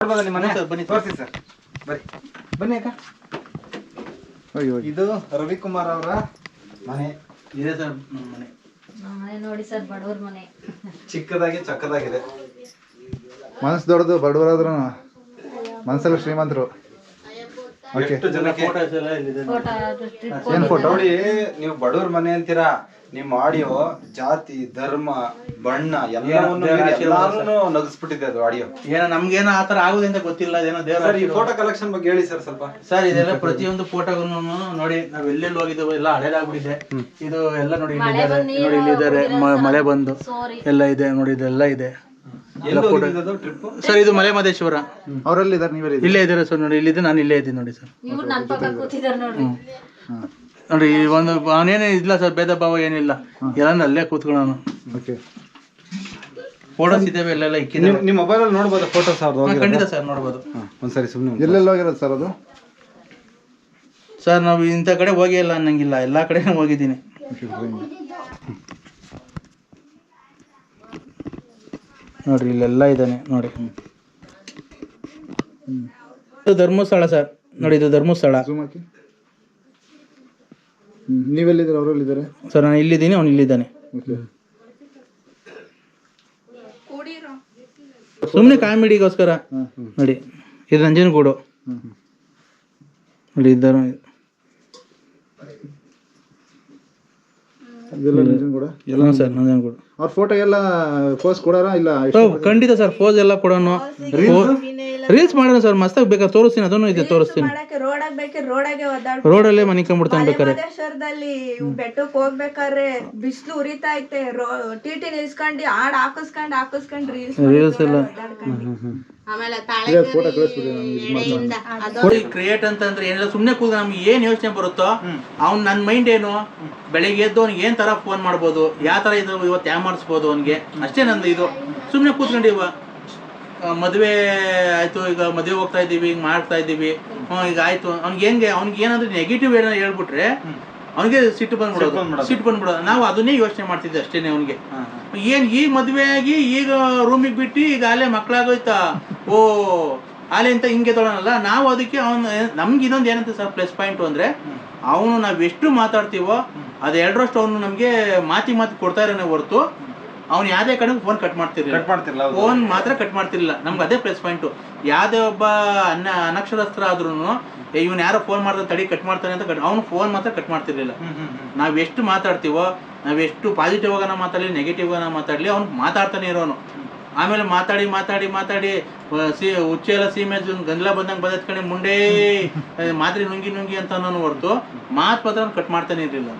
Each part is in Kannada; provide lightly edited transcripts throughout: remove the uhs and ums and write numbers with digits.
ನಿಮ್ಮ ಮನೆ ಸರ್ ಬನ್ನಿ ತೋರಿಸಿ ಸರ್ ಬನ್ನಿ ಬನ್ನಿ ಅಕ್ಕ. ಅಯ್ಯೋ ಇದು ರವಿಕುಮಾರ್ ಅವರ ಮನೆ ಇದೆ ಸರ್. ನಮ್ಮ ಮನೆ ನೋಡಿ ಸರ್, ಬಡವ್ರ ಮನೆ, ಚಿಕ್ಕದಾಗಿ ಚಕ್ಕದಾಗಿದೆ. ಮನಸ್ಸು ದೊಡ್ಡದು, ಬಡವರಾದ್ರೂ ಮನಸ್ಸಲ್ಲಿ ಶ್ರೀಮಂತರು. ಏನ್ ಫೋಟೋ ನೋಡಿ, ನೀವು ಬಡವ್ರ ಮನೆ ಅಂತೀರಾ, ನಿಮ್ಮ ಆಡಿಯೋ ಜಾತಿ ಧರ್ಮ ಬಣ್ಣ ಎಲ್ಲಾನು ನಗಿಸ್ಬಿಟ್ಟಿದೆ ಅದು ಆಡಿಯೋ. ಏನೋ ನಮ್ಗೇನೋ ಆತರ ಆಗುದೆ ಅಂತ ಗೊತ್ತಿಲ್ಲ. ಅದೇನೋ ದೇವರ ಈ ಫೋಟೋ ಕಲೆಕ್ಷನ್ ಬಗ್ಗೆ ಹೇಳಿ ಸರ್ ಸ್ವಲ್ಪ. ಸರ್ ಇದೆಲ್ಲ ಪ್ರತಿಯೊಂದು ಫೋಟೋಗಳನ್ನು ನೋಡಿ ನಾವ್ ಎಲ್ಲೆಲ್ಲಿ ಹೋಗಿದ್ದೇವೆ ಎಲ್ಲ ಹಳೇದಾಗ್ಬಿಟ್ಟಿದೆ. ಇದು ಎಲ್ಲ ನೋಡಿ ಇಲ್ಲಿದ್ದಾರೆ, ಮಳೆ ಬಂದು ಎಲ್ಲ ಇದೆ ನೋಡಿ, ಇದೆಲ್ಲ ಇದೆ. ಸರ್ ಇದು ಮಲೆ ಮಹದೇಶ್ವರ. ಅವರಲ್ಲಿ ಇದಾರೆ, ನೀವೇ ಇಲ್ಲೇ ಇದ್ದಾರೆ ಸರ್. ನೋಡಿ ಇಲ್ಲಿದೆ, ನಾನು ಇಲ್ಲೇ ಇದ್ದೀನಿ ನೋಡಿ ಸರ್. ನೋಡಿ ಒಂದು ಅವನೇನು ಇಲ್ಲ ಸರ್, ಭೇದ ಭಾವ ಏನಿಲ್ಲ, ಎಲ್ಲ ಅಲ್ಲೇ ಕೂತ್ಕೊಳ್ಳೋನು. ಫೋಟೋಸ್ ಇದಾವೆ ಎಲ್ಲೆಲ್ಲ ಇಕ್ಕಿದೆ. ನಿಮ್ಮ ಮೊಬೈಲ್ ಅಲ್ಲಿ ನೋಡ್ಬೋದು ಫೋಟೋಸ್ ಅವ್ರದ್ದು? ಖಂಡಿತ ಸರ್ ನೋಡ್ಬೋದು. ಒಂದ್ಸರಿ ಸುಮ್ಮನೆ ಎಲ್ಲೆಲ್ಲ ಹೋಗಿರೋದು ಸರ್ ಅದು? ಸರ್ ನಾವು ಇಂಥ ಕಡೆ ಹೋಗಿ ಇಲ್ಲ ಅನ್ನಂಗಿಲ್ಲ, ಎಲ್ಲಾ ಕಡೆ ಹೋಗಿದ್ದೀನಿ. ನೋಡ್ರಿ ಇಲ್ಲೆಲ್ಲ ಇದ್ದಾನೆ ನೋಡಿ. ಧರ್ಮಸ್ಥಳ ಸರ್. ನೋಡಿ ಇದು ಧರ್ಮಸ್ಥಳ. ನೀವೆಲ್ಲಿದ್ದೀರ, ಅವರೆಲ್ಲಿದ್ದಾರೆ ಸರ್? ನಾನು ಇಲ್ಲಿದ್ದೀನಿ, ಅವ್ನು ಇಲ್ಲಿದ್ದಾನೆ. ಸುಮ್ಮನೆ ಕಾಮಿಡಿಗೋಸ್ಕರ ನೋಡಿ. ಇದು ನಂಜನಗೂಡು ನೋಡಿ. ಇದ್ದಾರೆ ಸರ್ ನಂಜನಗೂಡು. ಅವ್ರ ಫೋಟೋ ಎಲ್ಲ ಪೋಸ್ ಕೊಡಾರ ಇಲ್ಲ? ಖಂಡಿತ ಸರ್, ಪೋಸ್ ಎಲ್ಲ ಕೊಡೋನು. ರೀಲ್ಸ್ ಮಾಡೋಣ ಸರ್, ಮಸ್ತಾಗಿ ಬೇಕಾದ್ರೆ ತೋರಿಸ್ತೀನಿ, ಅದನ್ನು ಇದೆ ತೋರಿಸ್ತೀನಿ. ರೋಡಲ್ಲೇ ಮನಿಕೊಂಡ್ಬಿಡ್ತಾನೆ ಬೇಕಾರೆ. ಬೆಟ್ಟಕ್ಕೆ ಹೋಗ್ಬೇಕಾದ್ರೆ ಬಿಸಿಲು ಉರಿತಾ ಐತೆ, ಟಿಟಿ ನಿಲ್ಸ್ಕೊಂಡು ಹಾಡ್ ಹಾಕಿಸ್ಕೊಂಡು ರೀಲ್ಸ್ ಎಲ್ಲ ಕ್ರಿಯೇಟ್ ಅಂತಂದ್ರೆ ಏನಿಲ್ಲ, ಸುಮ್ನೆ ಕೂದ ನಮ್ಗೆ ಏನ್ ಯೋಚನೆ ಬರುತ್ತೋ ಅವ್ನ್ ನನ್ ಮೈಂಡ್ ಏನು, ಬೆಳಿಗ್ಗೆ ಎದ್ದು ಅವ್ನಿಗೆ ಏನ್ ತರ ಫೋನ್ ಮಾಡ್ಬೋದು, ಯಾವ ತರ ಇದು ಇವತ್ತು ಯಾವ ಮಾಡಿಸ್ಬೋದು ಅವ್ನಿಗೆ, ಅಷ್ಟೇ ನಂದು ಇದು. ಸುಮ್ನೆ ಕೂತ್ಕೊಂಡಿವ ಮದುವೆ ಆಯ್ತು, ಈಗ ಮದುವೆ ಹೋಗ್ತಾ ಇದೀವಿ, ಹಿಂಗ್ ಮಾಡ್ತಾ ಇದೀವಿ, ಈಗ ಆಯ್ತು. ಅವ್ನಿಗೆ ಏನಾದ್ರು ನೆಗೆಟಿವ್ ಏನೋ ಹೇಳ್ಬಿಟ್ರೆ ಅವ್ನಿಗೆ ಸಿಟ್ಟು ಬಂದ್ಬಿಡೋದು. ನಾವು ಅದನ್ನೇ ಯೋಚನೆ ಮಾಡ್ತಿದ್ದೆ ಅಷ್ಟೇನೆ. ಅವ್ನಿಗೆ ಏನ್ ಈಗ ಮದುವೆ ಆಗಿ ಈಗ ರೂಮಿಗೆ ಬಿಟ್ಟು ಈಗ ಅಲ್ಲೇ ಮಕ್ಳಾಗೋಯ್ತಾ, ಓ ಅಲೆ ಅಂತ ಹಿಂಗೆ ತೊಗೊಳಲ್ಲ ನಾವು. ಅದಕ್ಕೆ ನಮ್ಗೆ ಇನ್ನೊಂದು ಏನಂತ ಸರ್ ಪ್ಲಸ್ ಪಾಯಿಂಟ್ ಅಂದ್ರೆ, ಅವನು ನಾವ್ ಎಷ್ಟು ಮಾತಾಡ್ತೀವೋ ಅದು ಎರಡರಷ್ಟು ಅವನು ನಮ್ಗೆ ಮಾತಿ ಕೊಡ್ತಾ ಇರೋನೇ ಹೊರತು ಅವ್ನು ಯಾವ್ದೇ ಕಡೆ ಫೋನ್ ಕಟ್ ಮಾಡ್ತಿರ್ಲಿಲ್ಲ. ಫೋನ್ ಮಾತ್ರ ಕಟ್ ಮಾಡ್ತಿರ್ಲಿಲ್ಲ. ನಮ್ಗೆ ಅದೇ ಪ್ಲಸ್ ಪಾಯಿಂಟ್. ಯಾವ್ದೇ ಒಬ್ಬ ಅನಕ್ಷರಸ್ಥ ಆದ್ರೂ ಇವ್ನು ಯಾರೋ ಫೋನ್ ಮಾಡಿದ್ರೆ ತಡಿ ಕಟ್ ಮಾಡ್ತಾನೆ ಅಂತ ಅವ್ನು ಫೋನ್ ಮಾತ್ರ ಕಟ್ ಮಾಡ್ತಿರ್ಲಿಲ್ಲ. ನಾವ್ ಎಷ್ಟು ಮಾತಾಡ್ತೀವೋ, ನಾವೆಷ್ಟು ಪಾಸಿಟಿವ್ ಆಗೋಣ ಮಾತಾಡ್ಲಿ, ನೆಗೆಟಿವ್ ಆಗೋಣ ಮಾತಾಡ್ಲಿ, ಅವ್ನು ಮಾತಾಡ್ತಾನೆ ಇರೋನು. ಆಮೇಲೆ ಮಾತಾಡಿ ಹುಚ್ಚ ಎಲ್ಲ ಸೀಮೆ ಗಂದ್ಲ ಬಂದಂಗೆ ಬದತ್ಕಣೆ ಮುಂಡೆ ಮಾತ್ರೆ ನುಂಗಿ ಅಂತ ಅನ್ನೋನು ಹೊರತು ಮಾತ್ರ ಕಟ್ ಮಾಡ್ತಾನೆ ಇರಲಿಲ್ಲ,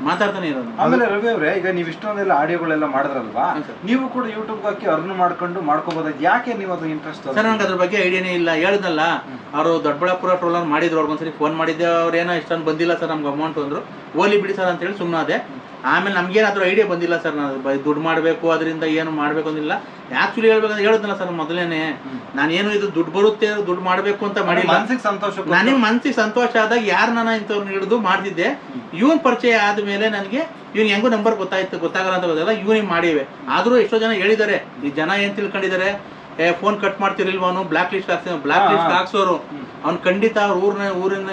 ಮಾತಾಡ್ತಾನೆ ಇರೋನು. ಆಮೇಲೆ ರವಿ ಅವ್ರೆ, ಈಗ ನೀವು ಇಷ್ಟೊಂದೆಲ್ಲ ಆಡಿಯೋಗಳೆಲ್ಲ ಮಾಡಿದ್ರಲ್ವಾ, ನೀವು ಕೂಡ ಯೂಟ್ಯೂಬ್ ಹಾಕಿ ಅರ್ನ್ ಮಾಡ್ಕೋಬಹುದು. ಯಾಕೆ ನೀವು ಅದು ಇಂಟ್ರೆಸ್ಟ್? ಸರ್ ನನಗೆ ಅದ್ರ ಬಗ್ಗೆ ಐಡಿಯಾನೇ ಇಲ್ಲ. ಹೇಳಿದ್ನಲ್ಲ, ಅವರು ದೊಡ್ಡಬಳ್ಳಾಪುರ ಟ್ರೋಲರ್ ಮಾಡಿದ್ರು, ಅವ್ರಿಗೊಂದ್ಸರಿ ಫೋನ್ ಮಾಡಿದ್ದೆ. ಅವ್ರು ಏನೋ ಇಷ್ಟೊಂದು ಬಂದಿಲ್ಲ ಸರ್ ನಮ್ಗೆ ಅಮೌಂಟ್ ಅಂದ್ರು. ಓಲಿ ಬಿಡಿ ಸರ್ ಅಂತೇಳಿ ಸುಮ್ಮನಾದೆ. ಆಮೇಲೆ ನಮ್ಗೇನಾದ್ರೂ ಐಡಿಯಾ ಬಂದಿಲ್ಲ ಸರ್, ನಾನು ದುಡ್ಡು ಮಾಡಬೇಕು ಅದರಿಂದ ಏನು ಮಾಡಬೇಕು ಅಂದಿಲ್ಲ. ಆಕ್ಚುಲಿ ಹೇಳ್ಬೇಕಂದ್ರೆ ಹೇಳಿದ್ನಲ್ಲ ಸರ್ ಮೊದಲೇನೆ, ನಾನೇನು ಇದು ದುಡ್ಡು ಬರುತ್ತೆ ದುಡ್ಡು ಮಾಡಬೇಕು ಅಂತ ಮಾಡಿಲ್ಲ. ನನಗೆ ಮನ್ಸಿಗೆ ಸಂತೋಷ ಆದಾಗ ಯಾರು ನಾನು ಇಂಥವ್ರನ್ನ ಹಿಡಿದು ಮಾಡ್ತಿದ್ದೆ. ಇವನ್ ಪರಿಚಯ ಆದ್ಮೇಲೆ ನನಗೆ ಇವ್ನು ಹೆಂಗೋ ನಂಬರ್ ಗೊತ್ತಾಗಲ್ಲ ಅಂತ ಗೊತ್ತಲ್ಲ, ಇವನಿಗೆ ಮಾಡಿವೆ. ಆದ್ರೂ ಎಷ್ಟೋ ಜನ ಹೇಳಿದ್ದಾರೆ, ಈ ಜನ ಏನ್ ತಿಳ್ಕೊಂಡಿದ್ದಾರೆ, ಫೋನ್ ಕಟ್ ಮಾಡ್ತಿರ್ಲಿಲ್ವ ಅವನು, ಬ್ಲಾಕ್ ಲಿಸ್ಟ್ ಹಾಕ್ಸೋರು. ಅವ್ನು ಖಂಡಿತ ಊರಿನ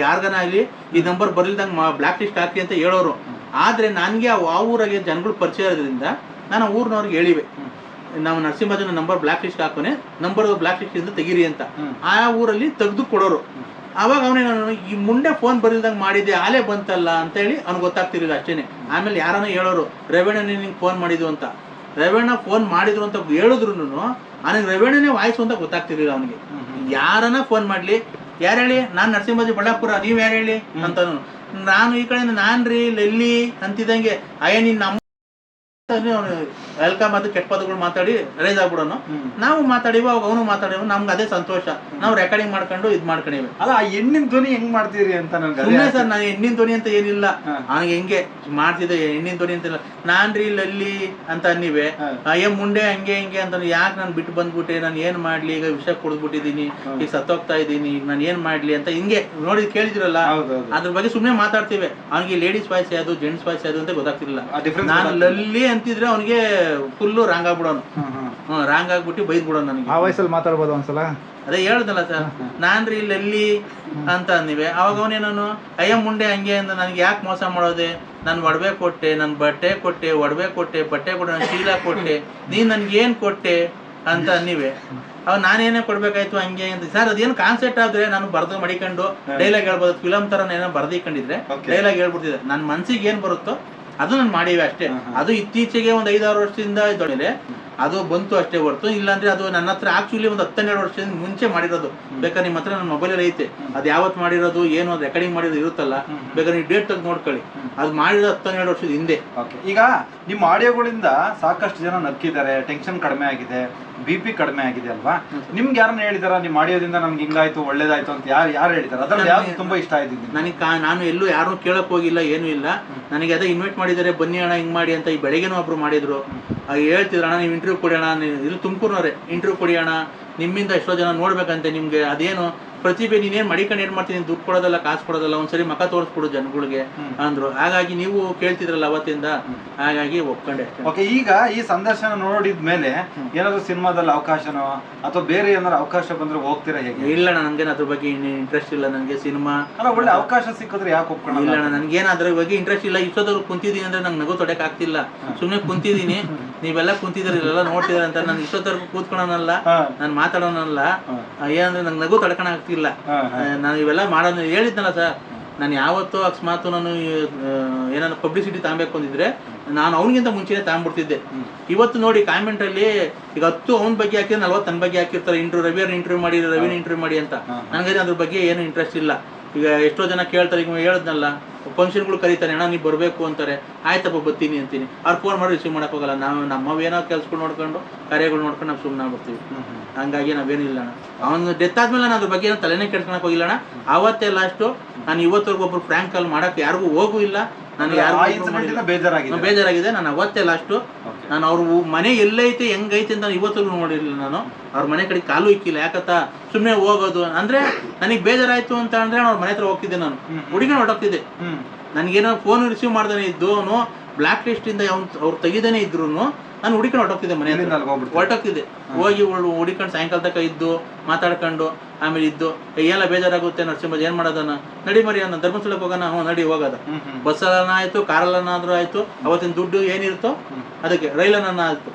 ಯಾರಿಗಾನ ಆಗಲಿ ಈ ನಂಬರ್ ಬರ್ಲಿಲ್ದಂಗೆ ಬ್ಲಾಕ್ ಲಿಸ್ಟ್ ಹಾಕಿ ಅಂತ ಹೇಳೋರು. ಆದ್ರೆ ನನ್ಗೆ ಆ ಊರಾಗೆ ಜನಗಳು ಪರಿಚಯ ಇರೋದ್ರಿಂದ ನಾನು ಊರಿನವ್ರಿಗೆ ಹೇಳಿವೆ, ನಾವು ನರಸಿಂಹಜನ ನಂಬರ್ ಬ್ಲಾಕ್ ಲಿಸ್ಟ್ ಹಾಕೋನೆ, ನಂಬರ್ ಬ್ಲಾಕ್ ಲಿಸ್ಟ್ ಇಂದ ತೆಗೀರಿ ಅಂತ. ಆ ಊರಲ್ಲಿ ತೆಗೆದು ಕೊಡೋರು. ಅವಾಗ ಅವನೇ ನಾನು ಈ ಮುಂದೆ ಫೋನ್ ಬರಿಲ್ದಂಗೆ ಮಾಡಿದ್ದೆ, ಆಲೇ ಬಂತಲ್ಲ ಅಂತ ಹೇಳಿ ಅವ್ನಿಗೆ ಗೊತ್ತಾಗ್ತಿರ್ಲಿಲ್ಲ ಅಷ್ಟೇನೆ. ಆಮೇಲೆ ಯಾರನ್ನ ಹೇಳೋರು, ರೇವಣ್ಣ ನಿಂಗೆ ಫೋನ್ ಮಾಡಿದ್ವು ಅಂತ. ರೇವಣ್ಣ ಫೋನ್ ಮಾಡಿದ್ರು ಅಂತ ಹೇಳಿದ್ರು ನನಗೆ ರೇವಣ್ಣನೇ ವಾಯ್ಸು ಅಂತ ಗೊತ್ತಾಗ್ತಿರ್ಲಿಲ್ಲ ಅವನಿಗೆ. ಯಾರನ್ನ ಫೋನ್ ಮಾಡ್ಲಿ, ಯಾರು ಹೇಳಿ, ನಾನು ನರಸಿಂಹಜಿ ಬಳ್ಳಾಪುರ, ನೀವ್ ಯಾರು ಹೇಳಿ ಅಂತ. ನಾನು ಈ ಕಡೆ ನಾನ್ರಿ ಎಲ್ಲಿ ಅಂತಿದ್ದಂಗೆ ನಿನ್ನ ವೆಲ್ಕಮ್ ಅದು ಕೆಟ್ಟ ಪದಗಳು ಮಾತಾಡಿ ರೈಸ್ ಆಗ್ಬಿಡೋನು. ನಾವು ಮಾತಾಡಿವ, ಅವಾಗ ಅವನು ಮಾತಾಡಿವ, ನಮ್ಗೆ ಅದೇ ಸಂತೋಷ. ನಾವು ರೆಕಾರ್ಡಿಂಗ್ ಮಾಡ್ಕೊಂಡು ಇದ್ ಮಾಡ್ಕೊಂಡಿವಿ. ಅಲ್ಲ, ಆ ಹೆಣ್ಣಿನ ಧ್ವನಿ ಹೆಂಗ್ ಮಾಡ್ತೀರಿ ಅಂತ ನನಗೆ ಸರ್, ನಾನು ಹೆಣ್ಣಿನ ಧ್ವನಿ ಅಂತ ಏನಿಲ್ಲ, ಅವನಿಗೆ ಹೆಂಗೆ ಮಾಡ್ತಿದ್ದೆ ಹೆಣ್ಣಿನ ಧ್ವನಿ ಅಂತಿಲ್ಲ. ನಾನ್ರಿ ಲಲ್ಲಿ ಅಂತ ಅನ್ನಿವೆ, ಮುಂಡೆ ಹಂಗೆ ಹಿಂಗೆ ಅಂತ. ಯಾಕೆ ನಾನು ಬಿಟ್ಟು ಬಂದ್ಬಿಟ್ಟೆ, ನಾನು ಏನ್ ಮಾಡ್ಲಿ, ಈಗ ವಿಷ ಕುಡಿದ್ಬಿಟ್ಟಿದೀನಿ, ಈಗ ಸತ್ತೋಗ್ತಾ ಇದ್ದೀನಿ, ಈಗ ನಾನು ಏನ್ ಮಾಡ್ಲಿ ಅಂತ ಹಿಂಗೆ ನೋಡಿ ಕೇಳಿದ್ರಲ್ಲ, ಅದ್ರ ಬಗ್ಗೆ ಸುಮ್ನೆ ಮಾತಾಡ್ತೀವಿ. ಅವ್ನಿಗೆ ಲೇಡೀಸ್ ವಾಯ್ಸ್ ಯಾವುದು ಜೆಂಟ್ಸ್ ವಾಯ್ಸ್ ಯಾವುದು ಅಂತ ಗೊತ್ತಾಗ್ತಿರ್ಲಿಲ್ಲ. ನಾನು ಲಲ್ಲಿ ಅಂತ ಅಂತಿದ್ರೆ ಅವನಿಗೆ ಫುಲ್ಲು ರಾಂಗ್ ಆಗ್ಬಿಡೋನು. ರಾಂಗ್ ಆಗ್ಬಿಟ್ಟು ಬೈದ್ ಬಿಡೋನು ನನಗೆ. ಆ ವಯಸ್ಸಲ್ಲಿ ಮಾತಾಡ್ಬೋದು ಒಂದ್ಸಲ. ಅದೇ ಹೇಳ್ದಲ್ಲ ಸರ್, ನಾನ್ರಿ ಇಲ್ಲೆಲ್ಲಿ ಅಂತ ಅಂದಿವೆ. ಅವಾಗ ಅವನೇನು ಅಯ್ಯ ಮುಂಡೆ ಹಂಗೆ ಅಂದ. ನನಗೆ ಯಾಕೆ ಮೋಸ ಮಾಡೋದೆ? ನಾನು ಒಡವೆ ಕೊಟ್ಟೆ, ನನ್ನ ಬಟ್ಟೆ ಕೊಟ್ಟೆ, ಒಡವೆ ಕೊಟ್ಟೆ, ಬಟ್ಟೆ ಕೊಟ್ಟೆ, ನಾನು ಶೀಲ ಕೊಟ್ಟೆ, ನೀನು ನನ್ಗೇನು ಕೊಟ್ಟೆ ಅಂತ ಅನ್ನಿವೆ. ಅವ್ ನಾನೇನೇ ಕೊಡ್ಬೇಕಾಯ್ತು ಹಂಗೆ ಅಂತ. ಸರ್ ಅದೇನು ಕಾನ್ಸೆಪ್ಟ್ ಆದ್ರೆ ನಾನು ಬರ್ದು ಮಡಿಕೊಂಡು ಡೈಲಾಗ್ ಹೇಳ್ಬೋದು. ಫಿಲಮ್ ತರ ಏನೋ ಬರ್ದಿಕೊಂಡಿದ್ರೆ ಡೈಲಾಗ್ ಹೇಳ್ಬಿಡ್ತಿದ್ದೆ. ನನ್ನ ಮನ್ಸಿಗೆ ಏನ್ ಬರುತ್ತೋ ಅದು ನಾನು ಮಾಡಿವೆ ಅಷ್ಟೇ. ಅದು ಇತ್ತೀಚೆಗೆ ಒಂದ್ 5-6 ವರ್ಷದಿಂದ ಇದ್ದೊಳಗೆ ಅದು ಬಂತು ಅಷ್ಟೇ ಹೊರತು. ಇಲ್ಲಾಂದ್ರೆ ಅದು ನನ್ನ ಹತ್ರ ಆಕ್ಚುಲಿ ಒಂದು 10-12 ವರ್ಷದಿಂದ ಮುಂಚೆ ಮಾಡಿರೋದು. ಬೇಕಾದ್ರೆ ನಿಮ್ಮ ಹತ್ರ ನನ್ನ ಮೊಬೈಲಲ್ಲಿ ಐತೆ, ಅದು ಯಾವತ್ತು ಮಾಡಿರೋದು ಏನು ರೆಕಾರ್ಡಿಂಗ್ ಮಾಡಿರೋದು ಇರುತ್ತಲ್ಲ, ಬೇಕಾದ್ರೆ ನೀವು ಡೇಟ್ ತೆಗೆದು ನೋಡ್ಕೊಳ್ಳಿ. ಅದು ಮಾಡಿರೋದು 10-12 ವರ್ಷದ ಹಿಂದೆ. ಈಗ ನಿಮ್ಮ ಆಡಿಯೋಗಳಿಂದ ಸಾಕಷ್ಟು ಜನ ನಕ್ಕಿದ್ದಾರೆ, ಟೆನ್ಷನ್ ಕಡಿಮೆ ಆಗಿದೆ, BP ಕಡಿಮೆ ಆಗಿದೆ ಅಲ್ವಾ? ನಿಮ್ಗೆ ಯಾರನ್ನ ಹೇಳಿದಾರ ನಿಮ್ಮ ಆಡಿಯೋದಿಂದ ನಮ್ಗೆ ಹಿಂಗಾಯ್ತು ಒಳ್ಳೇದಾಯ್ತು ಅಂತ? ಯಾರು ಹೇಳಿದಾರೆ? ಅದ್ರಲ್ಲಿ ಯಾವ್ದು ತುಂಬಾ ಇಷ್ಟ ಆಯ್ತು ನನಗೆ? ನಾನು ಎಲ್ಲೂ ಯಾರು ಕೇಳಕ್ ಹೋಗಿಲ್ಲ, ಏನೂ ಇಲ್ಲ. ನನಗೆ ಅದೇ ಇನ್ವೈಟ್ ಮಾಡಿದ್ದಾರೆ, ಬನ್ನಿ ಅಣ್ಣ ಹಿಂಗ್ ಮಾಡಿ ಅಂತ. ಈ ಬೆಳಗ್ಗೆನೂ ಒಬ್ರು ಮಾಡಿದ್ರು, ಹೇಳ್ತಿದ್ರು ಅಣ್ಣ ನೀವು ಇಂಟರ್ವ್ಯೂ ಕೊಡಿ ಅಣ್ಣ, ಇದು ತುಮಕೂರ್ನವ್ರೆ, ಇಂಟರ್ವ್ಯೂ ಕೊಡಿ ಅಣ್ಣ, ನಿಮ್ಮಿಂದ ಎಷ್ಟೋ ಜನ ನೋಡ್ಬೇಕಂತೆ ನಿಮ್ಗೆ. ಅದೇನು ಪ್ರತಿಭೆ, ನೀನೇನ್ ಮಡಿಕೊಂಡು ಏನ್ ಮಾಡ್ತೀನಿ, ದುಡ್ಡು ಕೊಡೋದಲ್ಲ, ಕಾಸು ಕೊಡೋದಲ್ಲ, ಒಂದ್ಸರಿ ಮಕ ತೋರಿಸ್ಕೊಡು ಜನಗಳಿಗೆ ಅಂದ್ರು. ಹಾಗಾಗಿ ನೀವು ಕೇಳ್ತಿದ್ರಲ್ಲ ಅವತ್ತಿಂದ, ಹಾಗಾಗಿ ಒಪ್ಕೊಂಡೆ. ಓಕೆ, ಈಗ ಈ ಸಂದರ್ಶನ ನೋಡಿದ್ಮೇಲೆ ಏನಾದ್ರು ಸಿನಿಮಾದಲ್ಲಿ ಅವಕಾಶನೋ ಅಥವಾ ಬೇರೆ ಏನಾದ್ರು ಅವಕಾಶ ಬಂದ್ರೆ ಹೋಗ್ತೀರಾ ಹೇಗೆ? ಇಲ್ಲ ಅಣ್ಣ, ನನ್ಗೇನು ಅದ್ರ ಬಗ್ಗೆ ಇಂಟ್ರೆಸ್ಟ್ ಇಲ್ಲ. ನನಗೆ ಸಿನಿಮಾ ಅಲ್ಲ, ಒಳ್ಳೆ ಅವಕಾಶ ಸಿಕ್ಕಿದ್ರೆ ಯಾಕೆ ಒಪ್ಕೊಳ್ಳೋಣ? ಇಲ್ಲ ಅಣ್ಣ, ನನ್ಗೇನು ಅದ್ರ ಬಗ್ಗೆ ಇಂಟ್ರೆಸ್ಟ್ ಇಲ್ಲ. ಇಷ್ಟೊತ್ತವ್ರು ಕುಂತಿದ್ದೀನಿ ಅಂದ್ರೆ ನಂಗೆ ನಗು ತೊಡಕ್ ಆಗ್ತಿಲ್ಲ. ಸುಮ್ನೆ ಕುಂತಿದ್ದೀನಿ, ನೀವೆಲ್ಲ ಕುಂತಿದ್ರಿ, ಇಲ್ಲೆಲ್ಲ ನೋಡ್ತಿದಾರೆ ಅಂತ. ನಾನು ಇಷ್ಟೊತ್ತರ್ಗು ಕೂತ್ಕೊಳ್ಳೋನಲ್ಲ, ನಾನು ಮಾತಾಡೋನಲ್ಲ. ಏನಂದ್ರೆ ನಂಗೆ ನಗು ತಡ್ಕೊಳ ಆಗ್ತಿಲ್ಲ. ನಾನು ಇವೆಲ್ಲ ಮಾಡೋದು ಹೇಳಿದ್ನಲ್ಲ ಸರ್. ನಾನು ಯಾವತ್ತೋ ಅಕಸ್ಮಾತ್ ನಾನು ಏನಾದ್ರು ಪಬ್ಲಿಸಿಟಿ ತಗೊಬೇಕು ಅಂದಿದ್ರೆ ನಾನು ಅವನಿಗಿಂತ ಮುಂಚೆನೆ ತಗೊಂಡ್ಬಿಡ್ತಿದ್ದೆ. ಇವತ್ತು ನೋಡಿ ಕಾಮೆಂಟ್ ಅಲ್ಲಿ ಈಗ 10 ಅವನ ಬಗ್ಗೆ ಹಾಕಿದ್ರೆ 40 ನನ್ನ ಬಗ್ಗೆ ಹಾಕಿರ್ತಾರೆ. ರವಿಯವ್ರನ್ನ ಇಂಟರ್ವ್ಯೂ ಮಾಡಿ, ರವಿನ ಇಂಟರ್ವ್ಯೂ ಮಾಡಿ ಅಂತ. ನನಗೆ ಅದ್ರ ಬಗ್ಗೆ ಏನು ಇಂಟ್ರೆಸ್ಟ್ ಇಲ್ಲ. ಈಗ ಎಷ್ಟೋ ಜನ ಕೇಳ್ತಾರೆ, ಈಗ ಹೇಳಿದ್ನಲ್ಲ ಫಂಕ್ಷನ್ಗಳು ಕರೀತಾರೆ, ಅಣ್ಣ ನೀವು ಬರಬೇಕು ಅಂತಾರೆ. ಆಯ್ತಪ್ಪ ಬರ್ತೀನಿ ಅಂತೀನಿ. ಅವ್ರು ಫೋನ್ ಮಾಡಿ ರಿಸೀವ್ ಮಾಡಕ್ ಹೋಗಲ್ಲ. ನಾವು ನಮ್ಮವೇನೋ ಕೆಲ್ಸಗಳು ನೋಡ್ಕೊಂಡು ಕಾರ್ಯಗಳು ನೋಡ್ಕೊಂಡು ನಾವು ಸುಮ್ಮನೆ ಆಗ್ಬಿಡ್ತೀವಿ. ಹಂಗಾಗಿ ನಾವೇನಿಲ್ಲ ಅಣ್ಣ. ಅವನು ಡೆತ್ ಆದ್ಮೇಲೆ ನಾನು ಅದ್ರ ಬಗ್ಗೆ ಏನೋ ತಲೆನೇ ಕೆಡ್ಕೊಳಕ್ ಹೋಗಿಲ್ಲ ಅಣ್ಣ. ಅವತ್ತೇ ಲಾಸ್ಟು. ನಾನು ಇವತ್ತವರೆಗೂ ಒಬ್ರು ಫ್ರ್ಯಾಂಕ್ ಕಾಲ್ ಮಾಡಕ್ ಯಾರಿಗೂ ಹೋಗೂ ಇಲ್ಲ. ನನಗೆ ಯಾರು ಬೇಜಾರಾಗಿದೆ. ನಾನು ಅವತ್ತೇ ಲಾಸ್ಟು. ನಾನು ಅವ್ರ ಮನೆ ಎಲ್ಲೈತೆ ಹೆಂಗೈತೆ ಅಂತ ಇವತ್ತವರೆಗೂ ನೋಡಿರ್ಲಿಲ್ಲ. ನಾನು ಅವ್ರ ಮನೆ ಕಡೆ ಕಾಲು ಇಕ್ಕಿಲ್ಲ. ಯಾಕತ್ತ ಸುಮ್ಮನೆ ಹೋಗೋದು ಅಂದ್ರೆ ನನಗೆ ಬೇಜಾರಾಯ್ತು ಅಂತ ಅಂದ್ರೆ ಅವ್ರ ಮನೆ ಹತ್ರ ಹೋಗ್ತಿದ್ದೆ. ನಾನು ಹುಡುಗಿನ ಹೊರಟೋಗ್ತಿದ್ದೆ. ನನ್ಗೇನೋ ಫೋನ್ ರಿಸೀವ್ ಮಾಡ್ದಾನೆ ಇದ್ದು, ಅವನು ಬ್ಲಾಕ್ ಲಿಸ್ಟ್ ಇಂದ ಅವ್ರು ತೆಗಿದಾನೆ ಇದ್ರು ನಾನು ಹುಡುಕೊಂಡು ಹೊರಟೋಗ್ತಿದ್ದೆ. ಮನೆ ಹೊರಟೋಗ್ತಿದ್ದೆ. ಹೋಗಿ ಹುಡುಕೊಂಡು ಸಾಯಂಕಾಲ ತನಕ ಇದ್ದು ಮಾತಾಡ್ಕೊಂಡು ಆಮೇಲೆ ಇದ್ದು ಎಲ್ಲ ಬೇಜಾರಾಗುತ್ತೆ. ನರಸಿಂಹ ಏನ್ ಮಾಡೋದನ್ನ, ನಡಿ ಮರಿ ಅನ್ನ ಧರ್ಮಸ್ಥಳಕ್ಕೆ ಹೋಗೋಣ. ನಡಿ ಹೋಗೋದ. ಬಸ್ಸಲ್ಲನ ಆಯ್ತು, ಕಾರಲ್ಲನಾದ್ರೂ ಆಯ್ತು. ಅವತ್ತಿನ ದುಡ್ಡು ಏನಿರುತ್ತೋ ಅದಕ್ಕೆ ರೈಲನ್ನ ಆಯ್ತು.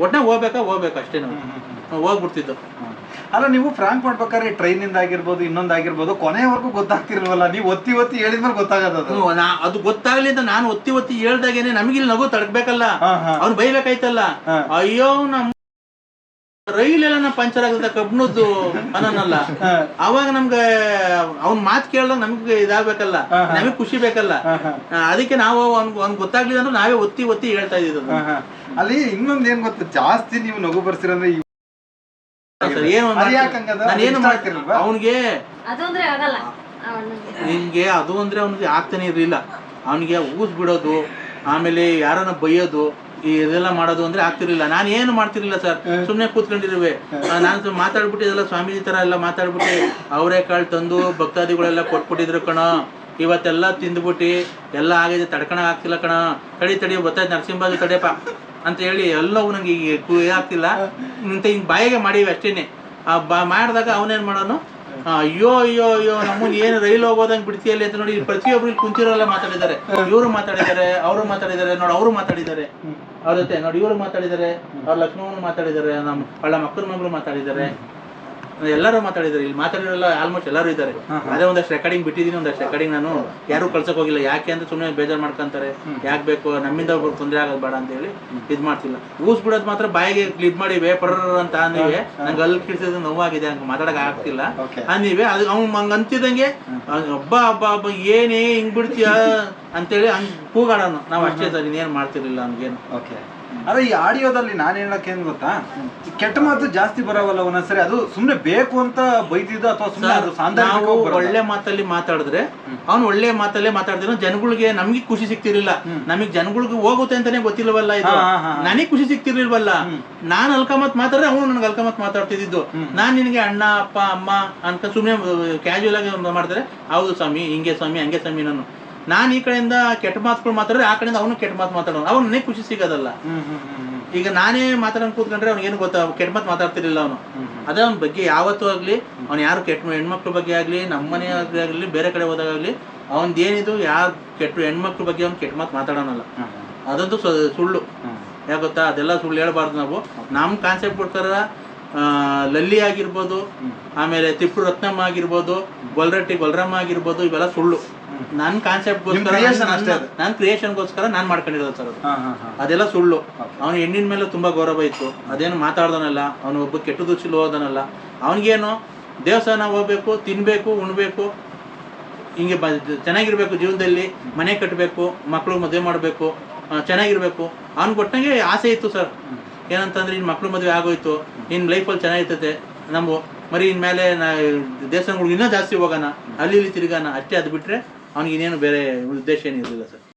ಒಟ್ಟಾಗ ಹೋಗ್ಬೇಕು ಅಷ್ಟೇ. ನಾವು ಹೋಗ್ಬಿಡ್ತಿದ್ದು. ಅಲ್ಲ, ನೀವು ಫ್ರಾಂಕ್ ಮಾಡ್ಬೇಕಾದ್ರೆ ಟ್ರೈನ್ ಇಂದ ಆಗಿರ್ಬೋದು, ಇನ್ನೊಂದಾಗಿರ್ಬೋದು, ಕೊನೆವರೆಗೂ ಗೊತ್ತಾಗ್ತಿರ್ವಲ್ಲ. ನೀವು ಒತ್ತಿ ಹೇಳಿದ್ಮೇಲೆ ಗೊತ್ತಾಗದ. ಅದು ಗೊತ್ತಾಗ್ಲಿ ಅಂತ ನಾನು ಒತ್ತಿ ಹೇಳ್ದಾಗೇನೆ ನಮಗಿಲ್ಲಿ ನಗು ತಡಕ್ಬೇಕಲ್ಲ, ಅವ್ನು ಬೈಬೇಕಾಯ್ತಲ್ಲ. ಅಯ್ಯೋ ನಮ್ಮ ರೈಲೆಲ್ಲ ಪಂಚರ್ ಆಗದ ಕಬ್ಣದ್ದು ಅನ್ನಲ್ಲ. ಅವಾಗ ನಮ್ಗೆ ಅವ್ನ ಮಾತು ಕೇಳಿದಾಗ ನಮ್ಗೆ ಇದಾಗ್ಬೇಕಲ್ಲ, ನಮಗ್ ಖುಷಿ ಬೇಕಲ್ಲ. ಅದಕ್ಕೆ ನಾವು ಅವ್ನ್ ಗೊತ್ತಾಗ್ಲಿಲ್ಲ ಅಂದ್ರೆ ನಾವೇ ಒತ್ತಿ ಹೇಳ್ತಾ ಇದ್ದೀವಿ. ಅಲ್ಲಿ ಇನ್ನೊಂದ್ ಏನ್ ಗೊತ್ತ, ಜಾಸ್ತಿ ನೀವು ನಗು ಬರ್ಸಿರಂದ್ರೆ ಏನು ಮಾಡ್ತಿರಲ್ವಾ ಅವನಿಗೆ, ನಿನ್ಗೆ ಅದು ಅಂದ್ರೆ ಅವ್ನಿಗೆ ಆಗ್ತಾನೆ ಇರ್ಲಿಲ್ಲ. ಅವನಿಗೆ ಊಸ್ ಬಿಡೋದು, ಆಮೇಲೆ ಯಾರನ್ನ ಬೈಯೋದು, ಇದೆಲ್ಲ ಮಾಡೋದು ಅಂದ್ರೆ ಆಗ್ತಿರ್ಲಿಲ್ಲ. ನಾನು ಏನು ಮಾಡ್ತಿರ್ಲಿಲ್ಲ ಸರ್, ಸುಮ್ನೆ ಕೂತ್ಕೊಂಡಿರುವೆ. ನಾನು ಮಾತಾಡ್ಬಿಟ್ಟು ಇದೆಲ್ಲ ಸ್ವಾಮೀಜಿ ತರ ಎಲ್ಲ ಮಾತಾಡ್ಬಿಟ್ಟು ಅವರೇ ಕಾಳು ತಂದು ಭಕ್ತಾದಿಗಳೆಲ್ಲ ಕೊಟ್ಬಿಟ್ಟಿದ್ರು ಕಣ. ಇವತ್ತೆಲ್ಲ ತಿಂದ್ಬಿಟ್ಟು ಎಲ್ಲ ಆಗಿದೆ, ತಡ್ಕಣ ಆಗ್ತಿಲ್ಲ ಕಣ. ತಡಿ ಗೊತ್ತಾಯ್ತು ನರಸಿಂಹರಾಜು ತಡೆಯಪ್ಪ ಅಂತ ಹೇಳಿ ಎಲ್ಲವೂ ನಂಗೆ ಇದಾಗ್ತಿಲ್ಲ ಅಂತ ಹಿಂಗ್ ಬಾಯಿಗೆ ಮಾಡೀವಿ ಅಷ್ಟೇನೆ. ಮಾಡಿದಾಗ ಅವನೇನ್ ಮಾಡೋನು, ಅಯ್ಯೋ ನಮ್ಮನ್ ಏನು ರೈಲ್ ಹೋಗೋದಂಗ್ ಬಿಡ್ತೀಯಲ್ಲಿ ಅಂತ ನೋಡಿ. ಪ್ರತಿಯೊಬ್ರು ಇಲ್ಲಿ ಕುಂತಿರೋಲ್ಲ ಮಾತಾಡಿದ್ದಾರೆ, ಇವರು ಮಾತಾಡಿದ್ದಾರೆ, ಅವರು ಮಾತಾಡಿದ್ದಾರೆ, ನೋಡಿ ಅವರು ಮಾತಾಡಿದ್ದಾರೆ, ಅವ್ರ ಜೊತೆ ನೋಡಿ ಇವರು ಮಾತಾಡಿದ್ದಾರೆ, ಅವ್ರ ಲಕ್ಷ್ಮಣನು ಮಾತಾಡಿದ್ದಾರೆ, ನಮ್ಮ ಒಳ್ಳೆ ಮಕ್ಕಳ ಮಗಳು ಮಾತಾಡಿದ್ದಾರೆ, ಎಲ್ಲರೂ ಮಾತಾಡಿದ್ದಾರೆ. ಇಲ್ಲಿ ಮಾತಾಡಿರಲ್ಲ ಆಲ್ಮೋಸ್ಟ್ ಎಲ್ಲರೂ ಇದ್ದಾರೆ. ಅದೇ ಒಂದಷ್ಟು ರೆಕಾರ್ಡಿಂಗ್ ಬಿಟ್ಟಿದ್ದೀನಿ. ಒಂದಷ್ಟು ರೆಕಾರ್ಡಿಂಗ್ ನಾನು ಯಾರು ಕಳ್ಸಕ್ ಹೋಗಿಲ್ಲ. ಯಾಕೆ ಅಂತ ಸುಮ್ಮನೆ ಬೇಜಾರು ಮಾಡ್ಕೊಂತಾರೆ. ಯಾಕೆ ಬೇಕು, ನಮ್ಮಿಂದ ಒಬ್ಬರು ತೊಂದರೆ ಆಗೋದು ಬೇಡ ಅಂತ ಹೇಳಿ ಇದ್ ಮಾಡ್ತಿಲ್ಲ. ಊಸ್ ಬಿಡೋದು ಮಾತ್ರ ಬಾಯಿಗೆ ಕ್ಲಿಪ್ ಮಾಡಿ ವೇಪರ್ ಅಂತ ಅಂದಿವೆ. ನಂಗೆ ಅಲ್ಲಿ ಕಿಡಿಸಿದ ನೋವಾಗಿದೆ, ಹಂಗೆ ಮಾತಾಡಕ್ ಆಗ್ತಿಲ್ಲ ಅಂದಿವೆ. ಅದು ಅವ್ನು ಹಂಗ ಅಂತಿದಂಗೆ ಹಬ್ಬ ಏನೇ ಹಿಂಗ್ ಬಿಡ್ತೀಯ ಅಂತೇಳಿ ಹಂಗ್ ಕೂಗಾಡೋನು. ನಾವು ಅಷ್ಟೇ ಸರ್, ಇನ್ನೇನ್ ಮಾಡ್ತಿರ್ಲಿಲ್ಲ ನಮ್ಗೇನು. ಅದೇ ಈ ಆಡಿಯೋದಲ್ಲಿ ನಾನು ಹೇಳಕ್ ಏನ್ ಗೊತ್ತಾ, ಕೆಟ್ಟ ಮಾತು ಜಾಸ್ತಿ ಬರವಲ್ಲ ಒಂದೊಂದ್ಸರಿ. ಅದು ಸುಮ್ನೆ ಬೇಕು ಅಂತ ಬೈದಿದ್ದು ಅಥವಾ ಸುಮ್ಮನೆ ಒಳ್ಳೆ ಮಾತಲ್ಲಿ ಮಾತಾಡಿದ್ರೆ ಅವ್ನು ಒಳ್ಳೆ ಮಾತಲ್ಲೇ ಮಾತಾಡ್ತಿರೋ ಜನಗಳಿಗೆ ನಮ್ಗೆ ಖುಷಿ ಸಿಕ್ತಿರ್ಲಿಲ್ಲ. ನಮಗ್ ಜನಗಳಿಗೆ ಹೋಗುತ್ತೆ ಅಂತಾನೆ ಗೊತ್ತಿಲ್ವಲ್ಲ, ಇದು ನನಗ್ ಖುಷಿ ಸಿಕ್ತಿರ್ಲಿಲ್ವಲ್ಲ. ನಾನ್ ಅಲ್ಕಮತ್ ಮಾತಾಡ್ರೆ ಅವನು ನನ್ಗೆ ಅಲ್ಕಮತ್ ಮಾತಾಡ್ತಿದ್ದು. ನಾನ್ ನಿನ್ಗೆ ಅಣ್ಣ ಅಪ್ಪ ಅಮ್ಮ ಅಂತ ಸುಮ್ನೆ ಕ್ಯಾಶುವಲ್ ಆಗಿ ಮಾಡ್ತಾರೆ. ಹೌದು ಸ್ವಾಮಿ, ಹಿಂಗೆ ಸ್ವಾಮಿ, ಹಂಗೆ ಸ್ವಾಮಿ. ನಾನು ನಾನು ಈ ಕಡೆಯಿಂದ ಕೆಟ್ಟ ಮಾತುಗಳು ಮಾತಾಡಿದ್ರೆ ಆ ಕಡೆಯಿಂದ ಅವನು ಕೆಟ್ಟ ಮಾತು ಮಾತಾಡೋನು, ಅವ್ನು ನನಗೆ ಖುಷಿ ಸಿಗೋದಲ್ಲ. ಈಗ ನಾನೇ ಮಾತಾಡೋಣ ಕೂತ್ಕೊಂಡ್ರೆ ಅವ್ನಿಗೇನು ಗೊತ್ತಾ, ಕೆಟ್ಟ ಮಾತು ಮಾತಾಡ್ತಿರ್ಲಿಲ್ಲ ಅವನು. ಅದೇ ಅವ್ನ ಬಗ್ಗೆ ಯಾವತ್ತೂ ಆಗಲಿ, ಅವ್ನು ಯಾರು ಕೆಟ್ಟ ಹೆಣ್ಮಕ್ಳ ಬಗ್ಗೆ ಆಗಲಿ, ನಮ್ಮ ಮನೆ ಆಗಲಿ, ಬೇರೆ ಕಡೆ ಹೋದಾಗಲಿ ಅವ್ನದ್ದು ಏನಿದು ಯಾರು ಕೆಟ್ಟ ಹೆಣ್ಮಕ್ಳ ಬಗ್ಗೆ ಅವ್ನು ಕೆಟ್ಟ ಮಾತು ಮಾತಾಡೋನಲ್ಲ. ಅದಂತೂ ಸುಳ್ಳು. ಯಾಕೆ ಗೊತ್ತಾ, ಅದೆಲ್ಲ ಸುಳ್ಳು ಹೇಳ್ಬಾರ್ದು ನಾವು. ನಮ್ಮ ಕಾನ್ಸೆಪ್ಟ್ ಪ್ರಕಾರ ಲಲ್ಲಿ ಆಗಿರ್ಬೋದು, ಆಮೇಲೆ ತಿಪ್ಪು ರತ್ನಮ್ಮ ಆಗಿರ್ಬೋದು, ಗೊಲ್ರಟ್ಟಿ ಗೊಲ್ರಮ್ಮ ಆಗಿರ್ಬೋದು, ಇವೆಲ್ಲ ಸುಳ್ಳು. ನನ್ನ ಕಾನ್ಸೆಪ್ಟ್ಗೋಸ್ಕರ, ನನ್ನ ಕ್ರಿಯೇಷನ್ಗೋಸ್ಕರ ನಾನು ಮಾಡ್ಕೊಂಡಿರೋದು ಸರ್ ಅದು. ಅದೆಲ್ಲ ಸುಳ್ಳು. ಅವನು ಹೆಣ್ಣಿನ ಮೇಲೆ ತುಂಬಾ ಗೌರವ ಇತ್ತು, ಅದೇನು ಮಾತಾಡ್ದನಲ್ಲ. ಅವನು ಒಬ್ಬ ಕೆಟ್ಟ ದುಶ್ಚಿಲ್ ಹೋದನಲ್ಲ. ಅವನಿಗೇನು ದೇವಸ್ಥಾನ ಹೋಗ್ಬೇಕು, ತಿನ್ಬೇಕು, ಉಣ್ಬೇಕು, ಹಿಂಗೆ ಚೆನ್ನಾಗಿರ್ಬೇಕು, ಜೀವನದಲ್ಲಿ ಮನೆ ಕಟ್ಟಬೇಕು, ಮಕ್ಕಳು ಮದುವೆ ಮಾಡಬೇಕು, ಚೆನ್ನಾಗಿರ್ಬೇಕು. ಅವ್ನು ಕೊಟ್ಟಂಗೆ ಆಸೆ ಇತ್ತು ಸರ್. ಏನಂತಂದ್ರೆ ಇನ್ನು ಮಕ್ಕಳು ಮದುವೆ ಆಗೋಯ್ತು, ಇನ್ನು ಲೈಫಲ್ಲಿ ಚೆನ್ನಾಗಿರ್ತೈತೆ, ನಮ್ಮ ಮರಿ ಇನ್ಮೇಲೆ ದೇವಸ್ಥಾನಗಳು ಇನ್ನೂ ಜಾಸ್ತಿ ಹೋಗೋಣ, ಅಲ್ಲಿ ಇಲ್ಲಿ ತಿರ್ಗಾನ ಅಷ್ಟೇ. ಅದು ಬಿಟ್ಟರೆ ಅವ್ನಿಗೆ ಇನ್ನೇನು ಬೇರೆ ಉದ್ದೇಶ ಏನಿರಲಿಲ್ಲ ಸರ್.